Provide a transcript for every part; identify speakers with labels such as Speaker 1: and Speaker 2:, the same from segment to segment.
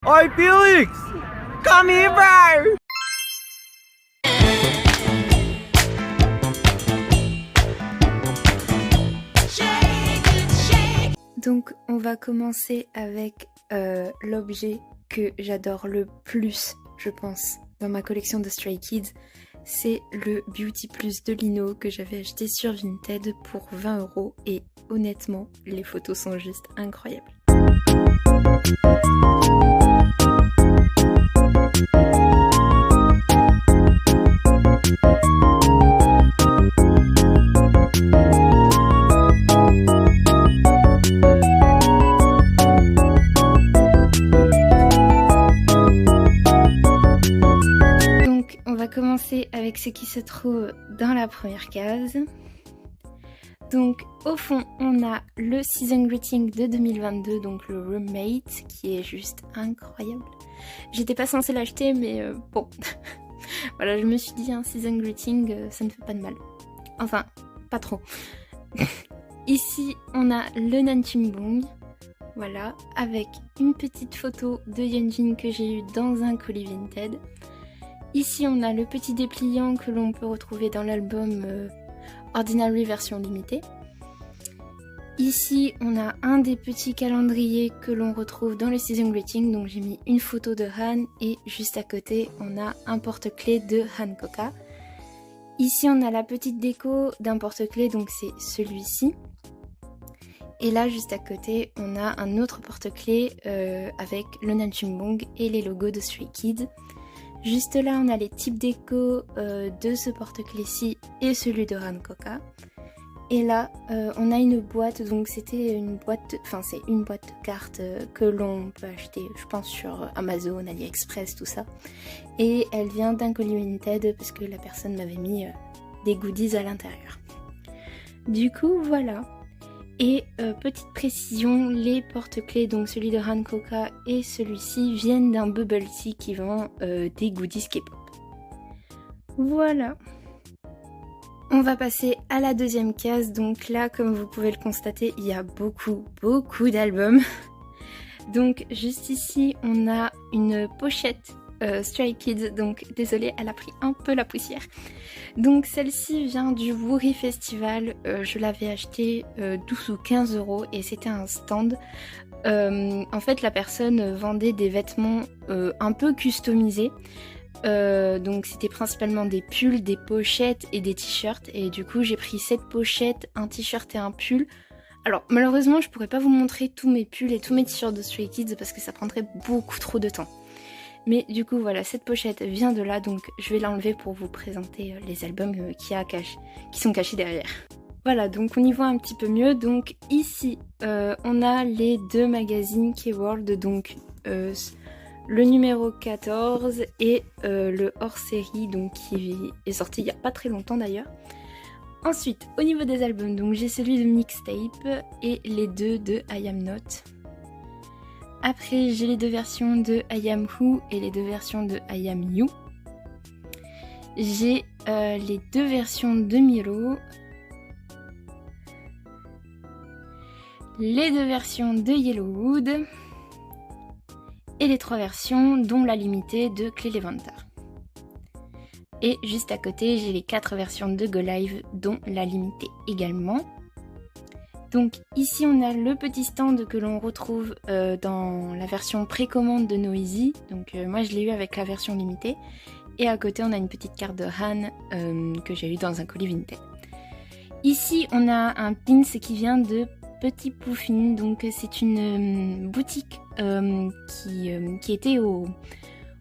Speaker 1: Oi, Felix! Come here, bro!
Speaker 2: Donc on va commencer avec l'objet que j'adore le plus, je pense, dans ma collection de Stray Kids. C'est le Beauty Plus de Lino que j'avais acheté sur Vinted pour 20€ et honnêtement, les photos sont juste incroyables. Commencer avec ce qui se trouve dans la première case. Donc au fond on a le Season Greeting de 2022, donc le Roommate, qui est juste incroyable. J'étais pas censée l'acheter mais bon, voilà, je me suis dit un Season Greeting ça ne fait pas de mal. Enfin, pas trop. Ici on a le Nanchimbong, voilà, avec une petite photo de Yeonjin que j'ai eu dans un colis Vinted. Ici on a le petit dépliant que l'on peut retrouver dans l'album Ordinary version limitée. Ici on a un des petits calendriers que l'on retrouve dans le Season Greeting, donc j'ai mis une photo de Han et juste à côté on a un porte-clés de Hankoka. Ici on a la petite déco d'un porte-clés, donc c'est celui-ci. Et là juste à côté on a un autre porte-clés avec le Nanchimbong et les logos de Stray Kids. Juste là, on a les types déco de ce porte-clés-ci et celui de Hankoka. Et là, on a une boîte, donc c'était une boîte, c'est une boîte de cartes que l'on peut acheter, je pense, sur Amazon, AliExpress, tout ça. Et elle vient d'un colis Vinted parce que la personne m'avait mis des goodies à l'intérieur. Du coup, voilà. Et petite précision, les porte-clés, donc celui de Hankoka et celui-ci, viennent d'un bubble tea qui vend des goodies K-pop. Voilà. On va passer à la deuxième case, donc là, comme vous pouvez le constater, il y a beaucoup d'albums. Donc juste ici, on a une pochette Stray Kids, donc désolée, elle a pris un peu la poussière. Donc celle-ci vient du Woori Festival, je l'avais acheté 12 ou 15€ et c'était un stand. En fait la personne vendait des vêtements un peu customisés, donc c'était principalement des pulls, des pochettes et des t-shirts, et du coup j'ai pris cette pochette, un t-shirt et un pull. Alors malheureusement je pourrais pas vous montrer tous mes pulls et tous mes t-shirts de Stray Kids parce que ça prendrait beaucoup trop de temps. Mais du coup voilà, cette pochette vient de là, donc je vais l'enlever pour vous présenter les albums qui sont cachés derrière. Voilà, donc on y voit un petit peu mieux. Donc ici on a les deux magazines K-World, donc le numéro 14 et le hors-série, donc qui est sorti il n'y a pas très longtemps d'ailleurs. Ensuite, au niveau des albums, donc j'ai celui de Mixtape et les deux de I Am Not. Après, j'ai les deux versions de I Am Who et les deux versions de I Am You. J'ai les deux versions de Milo. Les deux versions de Yellowwood. Et les trois versions, dont la limitée de Clay Levanter. Et juste à côté, j'ai les 4 versions de Go Live, dont la limitée également. Donc ici on a le petit stand que l'on retrouve dans la version précommande de Noisy. Donc moi je l'ai eu avec la version limitée. Et à côté on a une petite carte de Han que j'ai eu dans un colis Vinted. Ici on a un pins qui vient de Petit Poufin. Donc c'est une boutique qui était au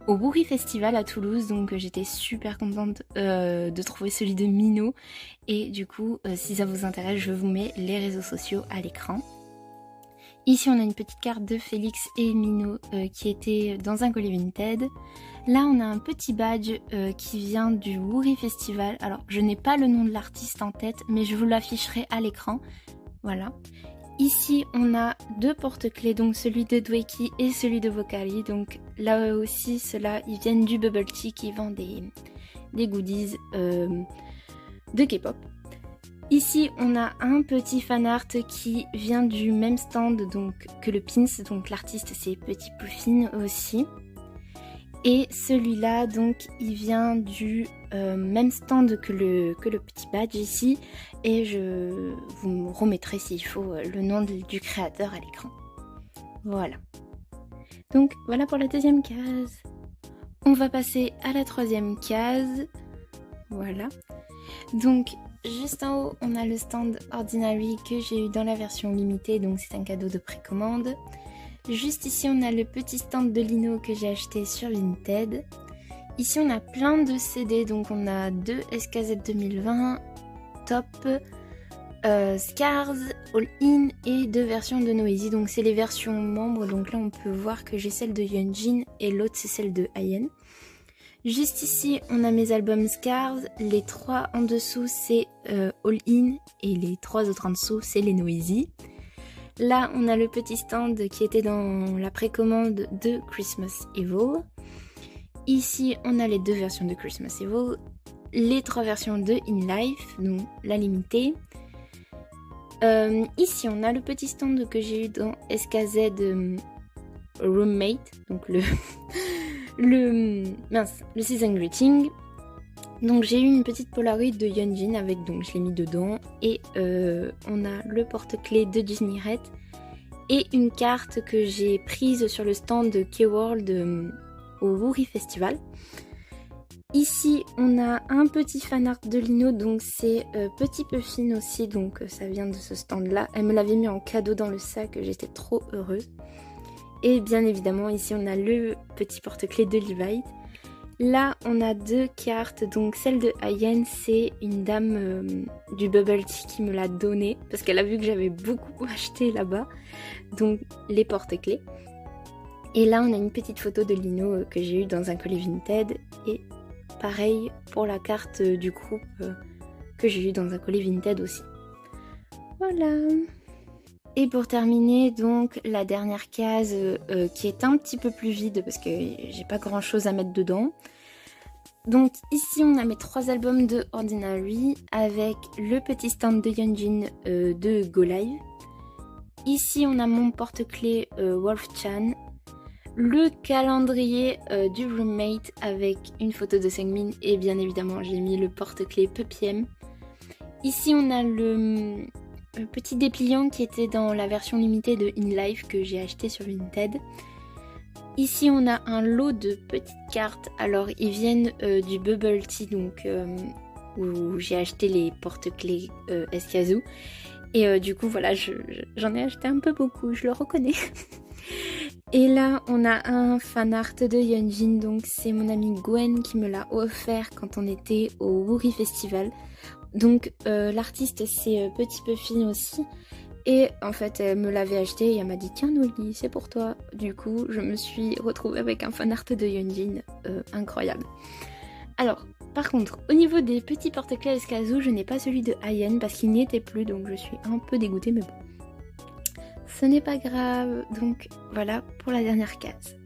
Speaker 2: Woori Festival à Toulouse, donc j'étais super contente de trouver celui de Mino, et du coup si ça vous intéresse je vous mets les réseaux sociaux à l'écran. Ici on a une petite carte de Félix et Mino qui était dans un colis Vinted. Là on a un petit badge qui vient du Woori Festival, alors je n'ai pas le nom de l'artiste en tête mais je vous l'afficherai à l'écran, voilà. Ici, on a deux porte-clés, donc celui de Dweki et celui de Vocali. Donc là aussi, ceux-là, ils viennent du Bubble Tea qui vend des goodies de K-pop. Ici, on a un petit fanart qui vient du même stand donc, que le pins, donc l'artiste c'est Petit Puffin aussi. Et celui-là, donc, il vient du même stand que le petit badge ici. Et je vous remettrai s'il faut le nom du créateur à l'écran. Voilà. Donc, voilà pour la deuxième case. On va passer à la troisième case. Voilà. Donc, juste en haut, on a le stand Ordinary que j'ai eu dans la version limitée. Donc, c'est un cadeau de précommande. Juste ici, on a le petit stand de Lino que j'ai acheté sur Vinted. Ici, on a plein de CD. Donc, on a 2 SKZ 2020, Top, Scars, All In et 2 versions de Noisy. Donc, c'est les versions membres. Donc là, on peut voir que j'ai celle de Yeonjin et l'autre, c'est celle de Ayen. Juste ici, on a mes albums Scars. Les 3 en dessous, c'est All In et les 3 autres en dessous, c'est les Noisy. Là, on a le petit stand qui était dans la précommande de Christmas Evil. Ici, on a les 2 versions de Christmas Evil, les 3 versions de In Life, donc la limitée. Ici, on a le petit stand que j'ai eu dans SKZ Roommate, donc le season greeting. Donc j'ai eu une petite Polaroid de Yeonjin avec, donc je l'ai mis dedans, et on a le porte-clés de Disney Red et une carte que j'ai prise sur le stand de K-World au Woori Festival. Ici on a un petit fanart de Lino, donc c'est Petit Puffin aussi, donc ça vient de ce stand là. Elle me l'avait mis en cadeau dans le sac, j'étais trop heureuse. Et bien évidemment ici on a le petit porte-clés de Levi's. Là, on a 2 cartes, donc celle de Ayen, c'est une dame du Bubble Tea qui me l'a donnée, parce qu'elle a vu que j'avais beaucoup acheté là-bas, donc les porte-clés. Et là, on a une petite photo de Lino que j'ai eue dans un colis Vinted, et pareil pour la carte du groupe que j'ai eue dans un colis Vinted aussi. Voilà. Et pour terminer, donc, la dernière case qui est un petit peu plus vide parce que j'ai pas grand chose à mettre dedans. Donc ici, on a mes 3 albums de Ordinary avec le petit stand de Yeonjin de Go Live. Ici, on a mon porte-clés Wolf-chan. Le calendrier du Roommate avec une photo de Seungmin et bien évidemment, j'ai mis le porte-clés Puppiem. Ici, on a le petit dépliant qui était dans la version limitée de In Life que j'ai acheté sur Vinted. Ici on a un lot de petites cartes, alors ils viennent du Bubble Tea, donc où j'ai acheté les porte-clés Escazou. Et du coup voilà, j'en ai acheté un peu beaucoup, je le reconnais. Et là on a un fan art de Yeonjin, donc c'est mon amie Gwen qui me l'a offert quand on était au Woori Festival. Donc l'artiste c'est Petit Puffin aussi, et en fait elle me l'avait acheté et elle m'a dit tiens Noli c'est pour toi. Du coup je me suis retrouvée avec un fan art de Yeonjin incroyable. Alors par contre au niveau des petits porte-clés Escazou, je n'ai pas celui de Ayen parce qu'il n'y était plus, donc je suis un peu dégoûtée, mais bon ce n'est pas grave. Donc voilà pour la dernière case.